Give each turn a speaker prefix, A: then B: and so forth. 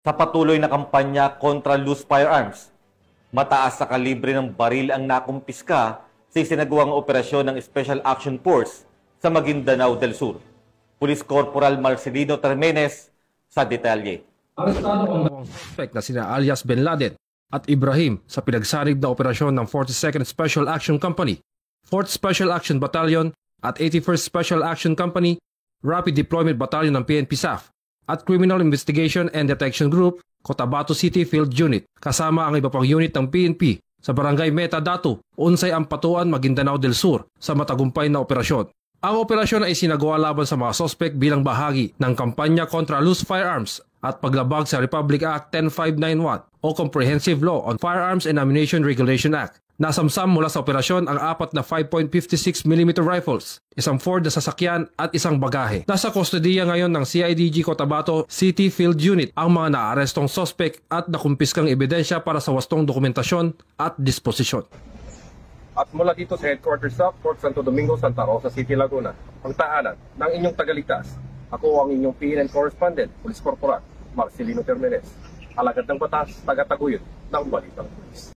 A: Sa patuloy na kampanya kontra loose firearms, mataas sa kalibre ng baril ang nakumpiska sa isinagawang operasyon ng Special Action Force sa Maguindanao del Sur. Police Corporal Marcelino Termenes sa detalye.
B: Arestado ang suspect na sina alias Bin Laden at Ibrahim sa pinagsanib na operasyon ng 42nd Special Action Company, 4th Special Action Battalion at 81st Special Action Company, Rapid Deployment Battalion ng PNP SAF at Criminal Investigation and Detection Group, Cotabato City Field Unit, kasama ang iba pang unit ng PNP sa Barangay Metadato, Unsay Ampatuan, Maguindanao del Sur sa matagumpay na operasyon. Ang operasyon ay sinagawa laban sa mga sospek bilang bahagi ng kampanya kontra loose firearms at paglabag sa Republic Act 10591 o Comprehensive Law on Firearms and Ammunition Regulation Act. Nasamsam mula sa operasyon ang 4 na 5.56mm rifles, isang Ford na sasakyan at isang bagahe. Nasa kustodiya ngayon ng CIDG Cotabato City Field Unit ang mga naarestong sospek at nakumpiskang ebidensya para sa wastong dokumentasyon at disposisyon.
C: At mula dito sa headquarters sa Fort Santo Domingo, Santa Rosa City, Laguna, ang tahanan ng inyong tagaligtas. Ako ang inyong PNN correspondent, Police Corporal Marcelino Termenes, alagad ng batas, taga-taguyod ng Balitang Pulis.